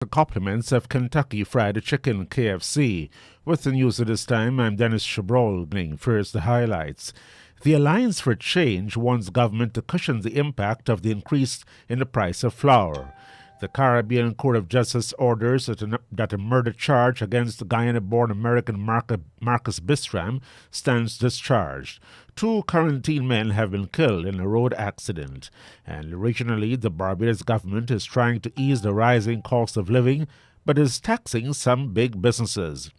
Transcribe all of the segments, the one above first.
The compliments of Kentucky Fried Chicken KFC. With the news at this time, I'm Dennis Chabrol. First, the highlights. The Alliance for Change wants government to cushion the impact of the increase in the price of flour. The Caribbean Court of Justice orders that a murder charge against the Guyana-born American Marcus Bistram stands discharged. 2 quarantine men have been killed in a road accident. And regionally, the Barbados government is trying to ease the rising cost of living, but is taxing some big businesses.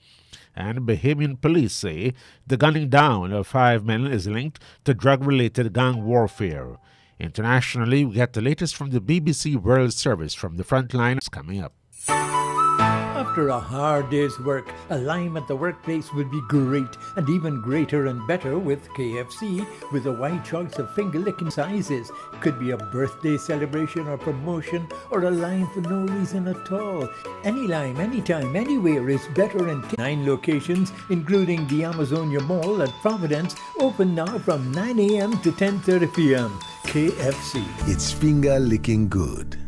And Bahamian police say the gunning down of 5 men is linked to drug-related gang warfare. Internationally, we get the latest from the BBC World Service from the front lines coming up. After a hard day's work, a lime at the workplace would be great, and even greater and better with KFC, with a wide choice of finger-licking sizes. Could be a birthday celebration or promotion, or a lime for no reason at all. Any lime, anytime, anywhere is better in 9 locations, including the Amazonia Mall at Providence, open now from 9 a.m. to 10:30 p.m. KFC. It's finger-licking good.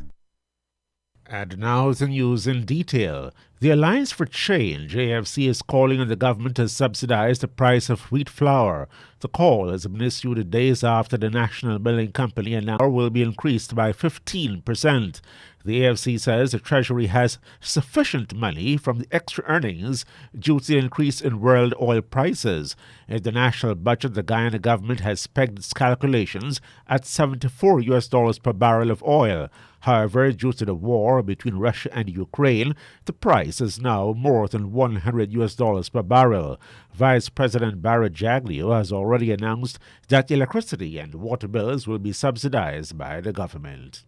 And now the news in detail. The Alliance for Change, AFC, is calling on the government to subsidize the price of wheat flour. The call has been issued days after the National Milling Company announced it will be increased by 15%. The AFC says the Treasury has sufficient money from the extra earnings due to the increase in world oil prices. In the national budget, the Guyana government has pegged its calculations at $74 per barrel of oil. However, due to the war between Russia and Ukraine, the price is now more than $100 per barrel. Vice President Barra Jaglio has already announced that electricity and water bills will be subsidized by the government.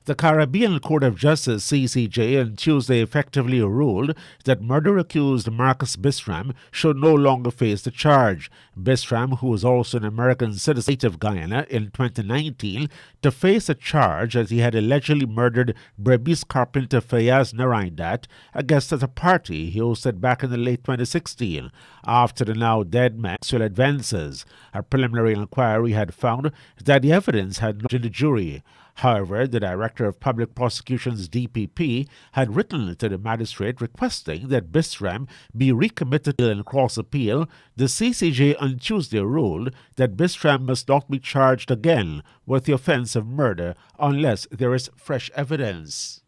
The Caribbean Court of Justice, CCJ, on Tuesday effectively ruled that murder-accused Marcus Bistram should no longer face the charge. Bistram, who was also an American citizen of Guyana in 2019, to face a charge as he had allegedly murdered Berbice carpenter Fayaz Narayandat, a guest at a party he hosted back in the late 2016, after the now-dead man's sexual advances. A preliminary inquiry had found that the evidence had not been the jury. However, the Director of Public Prosecutions DPP had written to the magistrate requesting that Bistram be recommitted in cross-appeal. The CCJ on Tuesday ruled that Bistram must not be charged again with the offense of murder unless there is fresh evidence.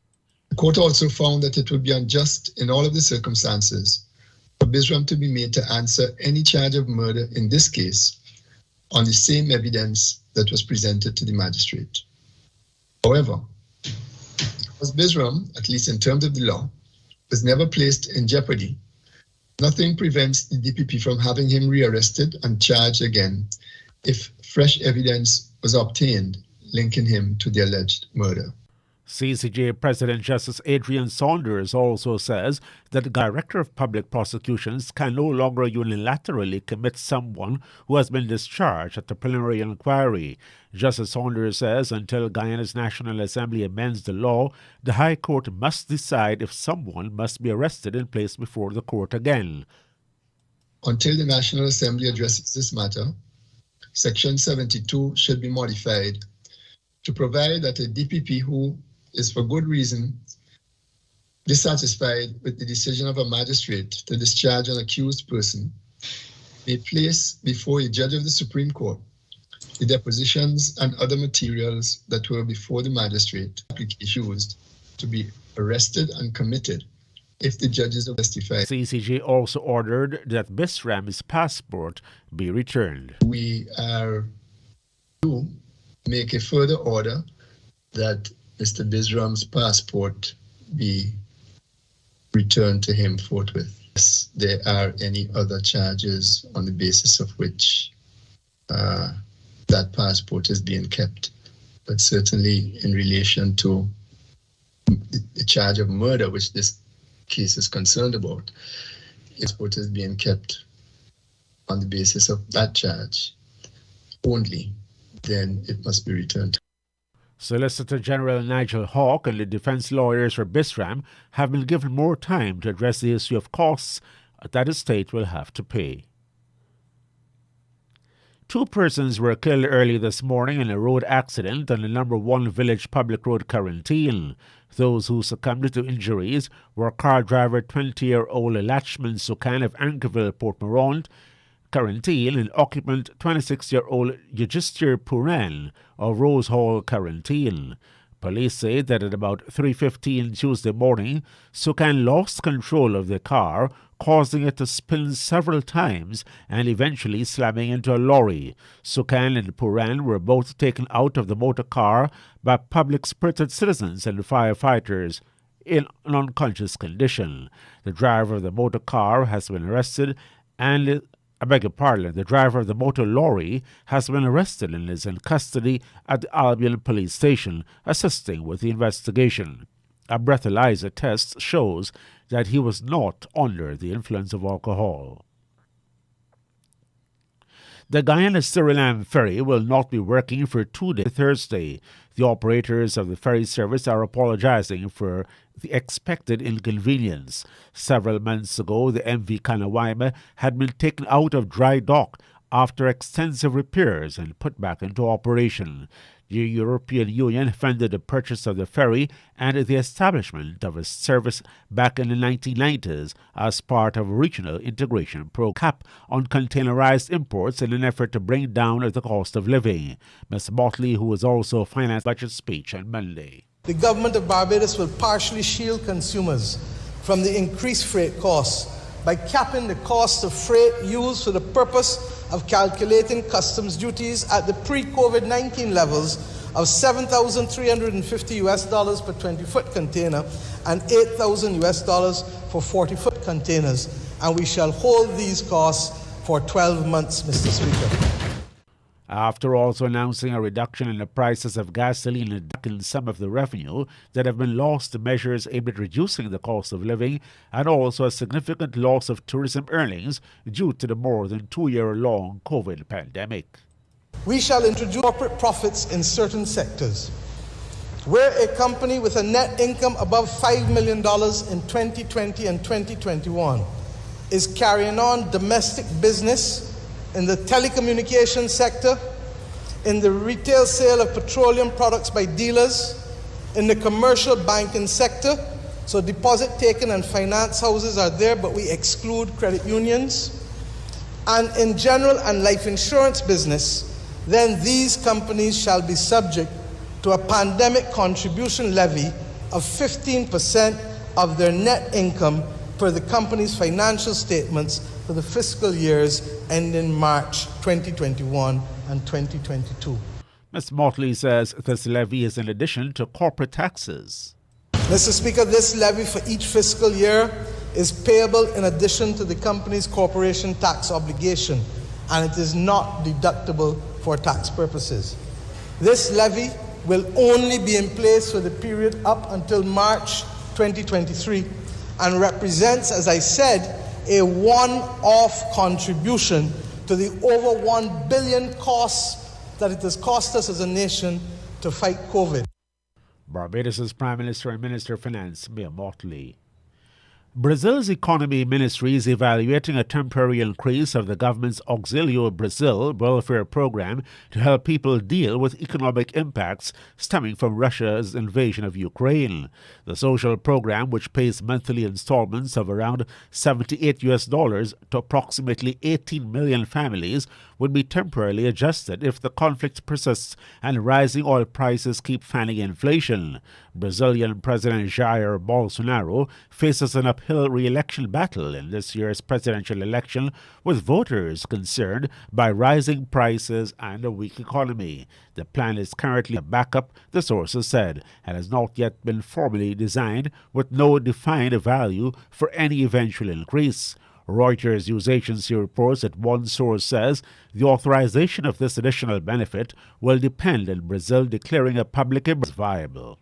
The court also found that it would be unjust in all of the circumstances for Bistram to be made to answer any charge of murder in this case on the same evidence that was presented to the magistrate. However, because Bistram, at least in terms of the law, was never placed in jeopardy, nothing prevents the DPP from having him rearrested and charged again if fresh evidence was obtained linking him to the alleged murder. CCJ President Justice Adrian Saunders also says that the Director of Public Prosecutions can no longer unilaterally commit someone who has been discharged at the preliminary inquiry. Justice Saunders says until Guyana's National Assembly amends the law, the High Court must decide if someone must be arrested and placed before the court again. Until the National Assembly addresses this matter, Section 72 should be modified to provide that a DPP who is for good reason dissatisfied with the decision of a magistrate to discharge an accused person may place before a judge of the Supreme Court the depositions and other materials that were before the magistrate used to be arrested and committed if the judges are testified. CCJ also ordered that Bistram's passport be returned. We are to make a further order that Mr. Bistram's passport be returned to him forthwith. Yes, there are any other charges on the basis of which that passport is being kept, but certainly in relation to the charge of murder, which this case is concerned about, his passport is being kept on the basis of that charge only, then it must be returned. Solicitor General Nigel Hawke and the defense lawyers for Bistram have been given more time to address the issue of costs that the state will have to pay. 2 persons were killed early this morning in a road accident on the No. 1 Village Public Road Quarantine. Those who succumbed to injuries were car driver 20-year-old Latchman Sukan of Ankerville, Port Morant, Quarantine, and occupant 26-year-old Yujistir Puran of Rose Hall, Quarantine. Police say that at about 3:15 Tuesday morning, Sukan lost control of the car, causing it to spin several times and eventually slamming into a lorry. Sukan and Puran were both taken out of the motor car by public-spirited citizens and firefighters in an unconscious condition. The driver of the motor car has been arrested and the driver of the motor lorry has been arrested and is in custody at the Albion Police Station, assisting with the investigation. A breathalyzer test shows that he was not under the influence of alcohol. The Guyana-Suriname ferry will not be working for 2 days Thursday. The operators of the ferry service are apologizing for the expected inconvenience. Several months ago, the MV Kanawaima had been taken out of dry dock after extensive repairs and put back into operation. The European Union funded the purchase of the ferry and the establishment of a service back in the 1990s as part of a regional integration program cap on containerized imports in an effort to bring down the cost of living. Ms. Motley, who was also financed budget speech on Monday. The government of Barbados will partially shield consumers from the increased freight costs by capping the cost of freight used for the purpose of calculating customs duties at the pre-COVID-19 levels of $7,350 per 20-foot container and $8,000 for 40-foot containers. And we shall hold these costs for 12 months, Mr. Speaker. After also announcing a reduction in the prices of gasoline and in some of the revenue that have been lost to measures aimed at reducing the cost of living, and also a significant loss of tourism earnings due to the more than 2-year-long COVID pandemic. We shall introduce corporate profits in certain sectors. Where a company with a net income above $5 million in 2020 and 2021 is carrying on domestic business in the telecommunications sector, in the retail sale of petroleum products by dealers, in the commercial banking sector, so deposit taking and finance houses are there, but we exclude credit unions, and in general and life insurance business, then these companies shall be subject to a pandemic contribution levy of 15% of their net income per the company's financial statements for the fiscal years ending March 2021 and 2022. Ms. Motley says this levy is in addition to corporate taxes. Mr. Speaker, this levy for each fiscal year is payable in addition to the company's corporation tax obligation, and it is not deductible for tax purposes. This levy will only be in place for the period up until March 2023 and represents, as I said, a one-off contribution to the over $1 billion costs that it has cost us as a nation to fight COVID. Barbados' Prime Minister and Minister of Finance, Mia Motley. Brazil's economy ministry is evaluating a temporary increase of the government's Auxílio Brasil welfare program to help people deal with economic impacts stemming from Russia's invasion of Ukraine. The social program, which pays monthly installments of around $78 to approximately 18 million families, would be temporarily adjusted if the conflict persists and rising oil prices keep fanning inflation. Brazilian President Jair Bolsonaro faces an uphill re-election battle in this year's presidential election, with voters concerned by rising prices and a weak economy. The plan is currently a backup, the sources said, and has not yet been formally designed, with no defined value for any eventual increase. Reuters news agency reports that one source says the authorization of this additional benefit will depend on Brazil declaring a public emergency viable.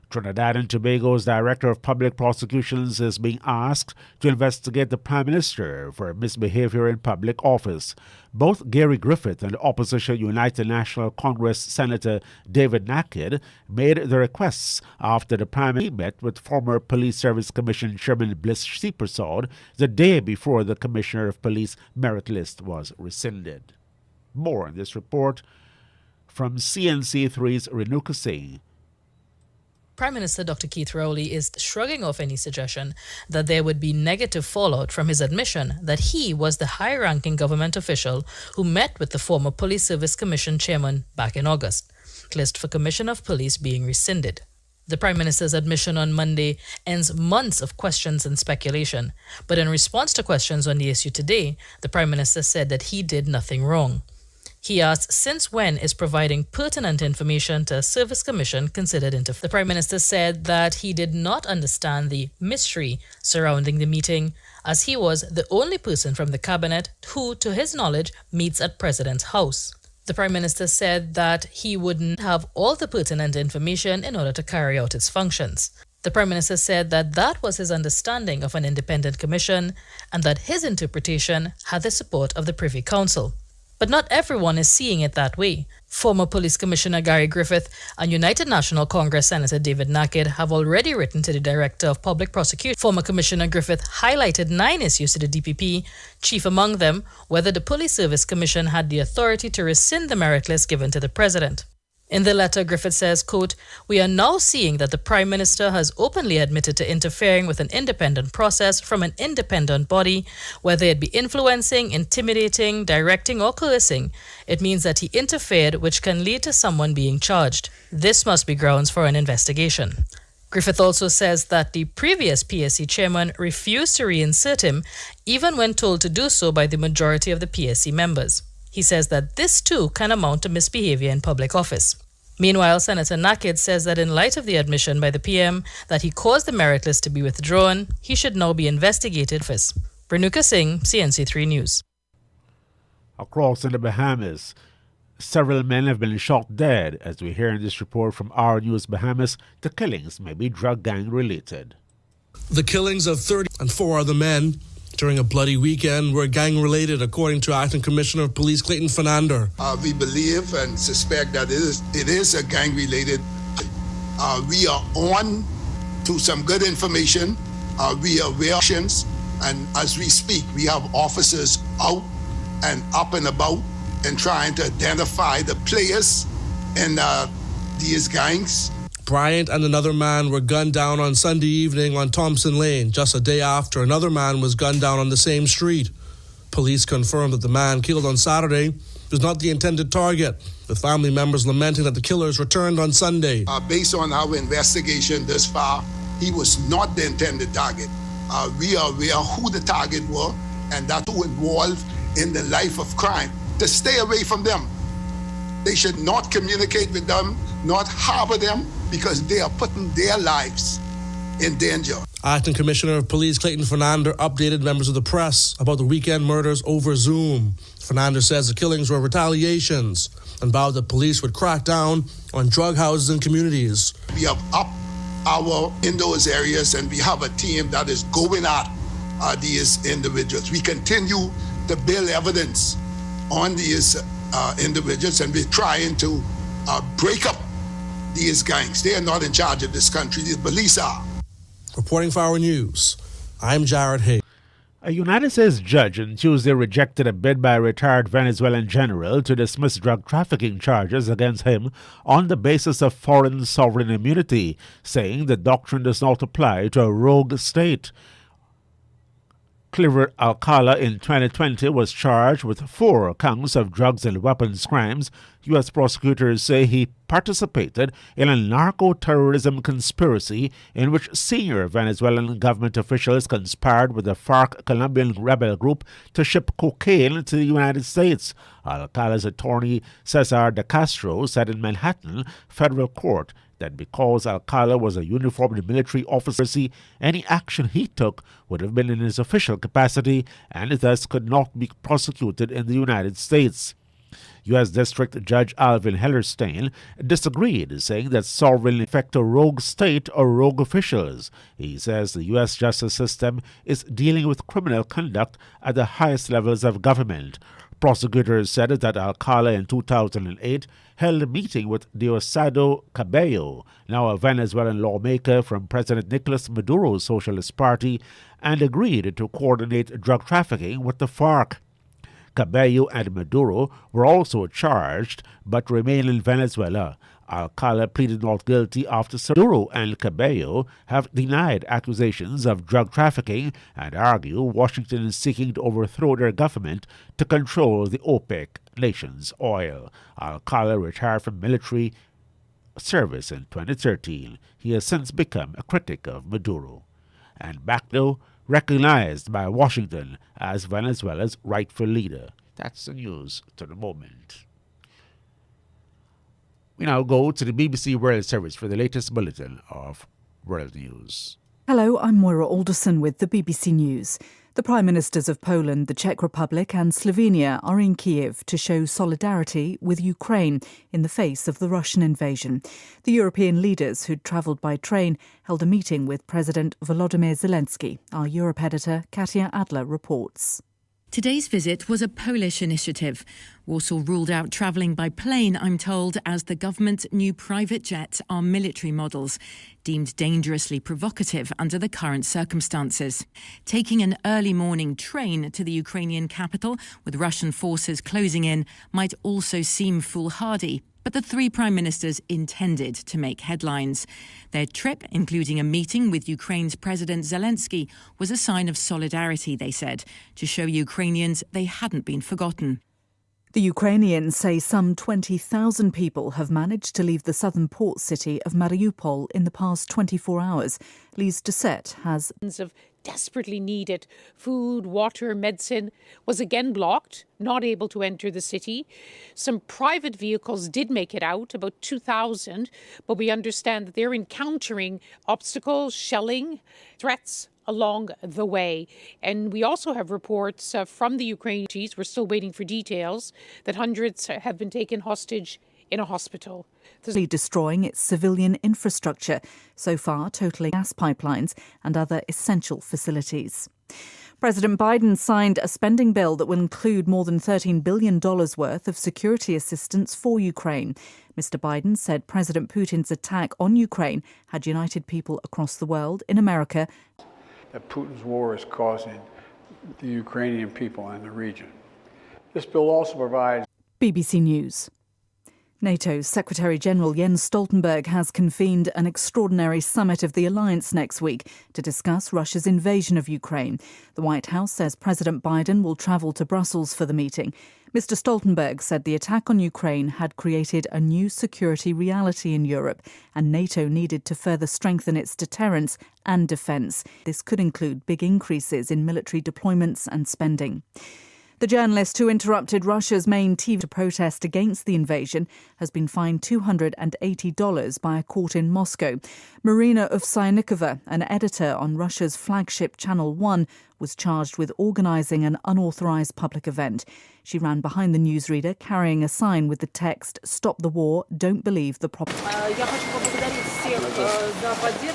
Trinidad and Tobago's Director of Public Prosecutions is being asked to investigate the Prime Minister for misbehavior in public office. Both Gary Griffith and opposition United National Congress Senator David Naked made the requests after the Prime Minister met with former Police Service Commission Chairman Bliss Prasad the day before the Commissioner of Police merit list was rescinded. More on this report from CNC3's Renuka Singh. Prime Minister Dr. Keith Rowley is shrugging off any suggestion that there would be negative fallout from his admission that he was the high-ranking government official who met with the former Police Service Commission chairman back in August. List for Commissioner of Police being rescinded. The Prime Minister's admission on Monday ends months of questions and speculation, but in response to questions on the issue today, the Prime Minister said that he did nothing wrong. He asked, since when is providing pertinent information to a service commission considered interference? The Prime Minister said that he did not understand the mystery surrounding the meeting, as he was the only person from the cabinet who, to his knowledge, meets at President's house. The Prime Minister said that he wouldn't have all the pertinent information in order to carry out its functions. The Prime Minister said that that was his understanding of an independent commission and that his interpretation had the support of the Privy Council. But not everyone is seeing it that way. Former Police Commissioner Gary Griffith and United National Congress Senator David Naked have already written to the Director of Public Prosecution. Former Commissioner Griffith highlighted 9 issues to the DPP, chief among them whether the Police Service Commission had the authority to rescind the merit list given to the President. In the letter, Griffith says, quote, "We are now seeing that the Prime Minister has openly admitted to interfering with an independent process from an independent body, whether it be influencing, intimidating, directing, or coercing. It means that he interfered, which can lead to someone being charged. This must be grounds for an investigation." Griffith also says that the previous PSC chairman refused to reinsert him, even when told to do so by the majority of the PSC members. He says that this too can amount to misbehavior in public office. Meanwhile, Senator Naked says that in light of the admission by the PM that he caused the merit list to be withdrawn, he should now be investigated. Renuka Singh, CNC3 News. Across in the Bahamas, several men have been shot dead. As we hear in this report from Our News Bahamas, the killings may be drug gang related. The killings of 30 and 4 other men during a bloody weekend were gang-related, according to Acting Commissioner of Police Clayton Fernandez. We believe and suspect that it is a gang-related. We are on to some good information. We are aware of actions, and as we speak, we have officers out and up and about and trying to identify the players in these gangs. Bryant and another man were gunned down on Sunday evening on Thompson Lane, just a day after another man was gunned down on the same street. Police confirmed that the man killed on Saturday was not the intended target, with family members lamenting that the killers returned on Sunday. Based on our investigation thus far, he was not the intended target. We are aware who the target were and that who involved in the life of crime. To stay away from them. They should not communicate with them, not harbor them, because they are putting their lives in danger. Acting Commissioner of Police Clayton Fernandez updated members of the press about the weekend murders over Zoom. Fernandez says the killings were retaliations and vowed that police would crack down on drug houses and communities. We have upped our in those areas and we have a team that is going at these individuals. We continue to build evidence on these individuals, and we're trying to break up these gangs. They are not in charge of this country. The police are. Reporting for Our News, I'm Jared Hay. A United States judge on Tuesday rejected a bid by a retired Venezuelan general to dismiss drug trafficking charges against him on the basis of foreign sovereign immunity, saying the doctrine does not apply to a rogue state. Cliver Alcala in 2020 was charged with 4 counts of drugs and weapons crimes. U.S. prosecutors say he participated in a narco-terrorism conspiracy in which senior Venezuelan government officials conspired with the FARC Colombian rebel group to ship cocaine to the United States. Alcala's attorney, Cesar de Castro, said in Manhattan federal court that because Alcala was a uniformed military officer, any action he took would have been in his official capacity and thus could not be prosecuted in the United States. U.S. District Judge Alvin Hellerstein disagreed, saying that sovereign affect a rogue state or rogue officials. He says the U.S. justice system is dealing with criminal conduct at the highest levels of government. Prosecutors said that Alcala in 2008 held a meeting with Diosdado Cabello, now a Venezuelan lawmaker from President Nicolas Maduro's Socialist Party, and agreed to coordinate drug trafficking with the FARC. Cabello and Maduro were also charged but remain in Venezuela. Alcala pleaded not guilty after Maduro and Cabello have denied accusations of drug trafficking and argue Washington is seeking to overthrow their government to control the OPEC nations' oil. Alcala retired from military service in 2013. He has since become a critic of Maduro. And Gbagbo recognized by Washington as Venezuela's rightful leader. That's the news to the moment. We now go to the BBC World Service for the latest bulletin of world news. Hello, I'm Moira Alderson with the BBC News. The Prime Ministers of Poland, the Czech Republic and Slovenia are in Kiev to show solidarity with Ukraine in the face of the Russian invasion. The European leaders who'd travelled by train held a meeting with President Volodymyr Zelensky. Our Europe editor, Katia Adler, reports. Today's visit was a Polish initiative. Warsaw ruled out travelling by plane, I'm told, as the government's new private jets are military models, deemed dangerously provocative under the current circumstances. Taking an early morning train to the Ukrainian capital, with Russian forces closing in, might also seem foolhardy. But the three prime ministers intended to make headlines. Their trip, including a meeting with Ukraine's President Zelensky, was a sign of solidarity, they said, to show Ukrainians they hadn't been forgotten. The Ukrainians say some 20,000 people have managed to leave the southern port city of Mariupol in the past 24 hours. Lise Doucette has... ...of desperately needed food, water, medicine was again blocked, not able to enter the city. Some private vehicles did make it out, about 2,000, but we understand that they're encountering obstacles, shelling, threats along the way. And we also have reports from the Ukrainians, we're still waiting for details, that hundreds have been taken hostage in a hospital. Destroying its civilian infrastructure, so far totaling gas pipelines and other essential facilities. President Biden signed a spending bill that will include more than $13 billion worth of security assistance for Ukraine. Mr. Biden said President Putin's attack on Ukraine had united people across the world, in America. That Putin's war is causing the Ukrainian people and the region. This bill also provides... BBC News. NATO's Secretary-General Jens Stoltenberg has convened an extraordinary summit of the alliance next week to discuss Russia's invasion of Ukraine. The White House says President Biden will travel to Brussels for the meeting. Mr. Stoltenberg said the attack on Ukraine had created a new security reality in Europe, and NATO needed to further strengthen its deterrence and defence. This could include big increases in military deployments and spending. The journalist who interrupted Russia's main TV to protest against the invasion has been fined $280 by a court in Moscow. Marina Ovsyannikova, an editor on Russia's flagship Channel 1, was charged with organising an unauthorised public event. She ran behind the newsreader carrying a sign with the text, "Stop the war, don't believe the propaganda."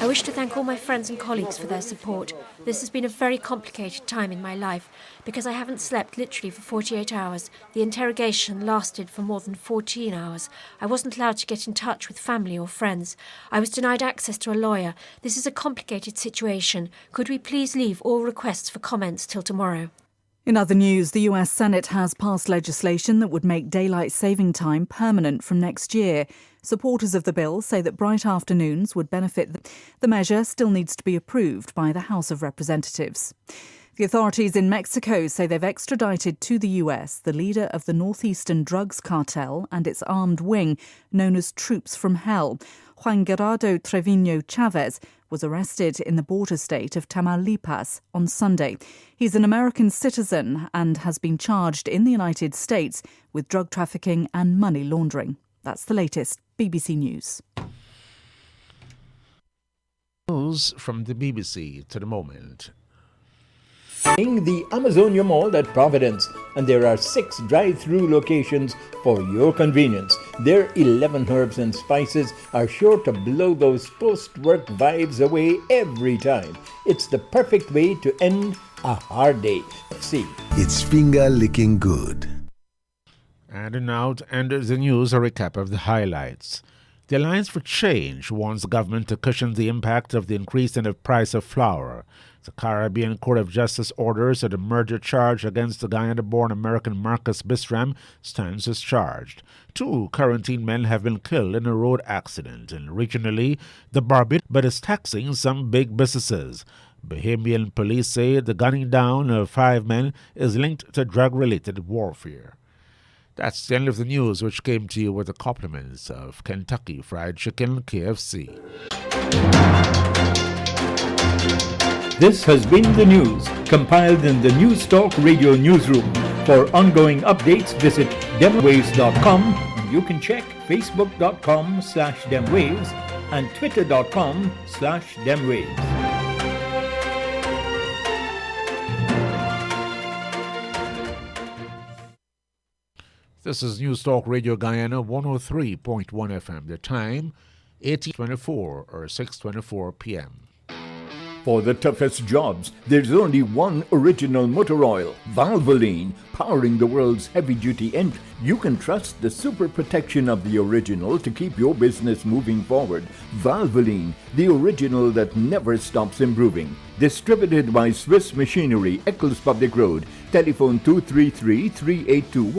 I wish to thank all my friends and colleagues for their support. This has been a very complicated time in my life because I haven't slept literally for 48 hours. The interrogation lasted for more than 14 hours. I wasn't allowed to get in touch with family or friends. I was denied access to a lawyer. This is a complicated situation. Could we please leave all requests for comments till tomorrow? In other news, the US Senate has passed legislation that would make daylight saving time permanent from next year. Supporters of the bill say that bright afternoons would benefit. The measure still needs to be approved by the House of Representatives. The authorities in Mexico say they've extradited to the US the leader of the northeastern drugs cartel and its armed wing, known as Troops from Hell. Juan Gerardo Trevino Chavez was arrested in the border state of Tamaulipas on Sunday. He's an American citizen and has been charged in the United States with drug trafficking and money laundering. That's the latest. BBC News. News from the BBC to the moment. The Amazonia Mall at Providence, and there are 6 drive-through locations for your convenience. Their 11 herbs and spices are sure to blow those post-work vibes away every time. It's the perfect way to end a hard day. See, It's finger licking good. And now to end the news, a recap of the highlights. The Alliance for Change wants the government to cushion the impact of the increase in the price of flour. The Caribbean Court of Justice orders that a murder charge against the Guyana-born American Marcus Bisram stands discharged. 2 quarantine men have been killed in a road accident, and regionally, the Barbados is taxing some big businesses. Bahamian police say the gunning down of 5 men is linked to drug-related warfare. That's the end of the news, which came to you with the compliments of Kentucky Fried Chicken, KFC. This has been the news, compiled in the News Talk Radio newsroom. For ongoing updates, visit demwaves.com, and you can check facebook.com/demwaves and twitter.com/demwaves. This is News Talk Radio Guyana 103.1 FM. The time, 18:24 or 6:24 p.m. For the toughest jobs, there's only one original motor oil, Valvoline, powering the world's heavy-duty engine. You can trust the super protection of the original to keep your business moving forward. Valvoline, the original that never stops improving. Distributed by Swiss Machinery, Eccles Public Road. Telephone 233-382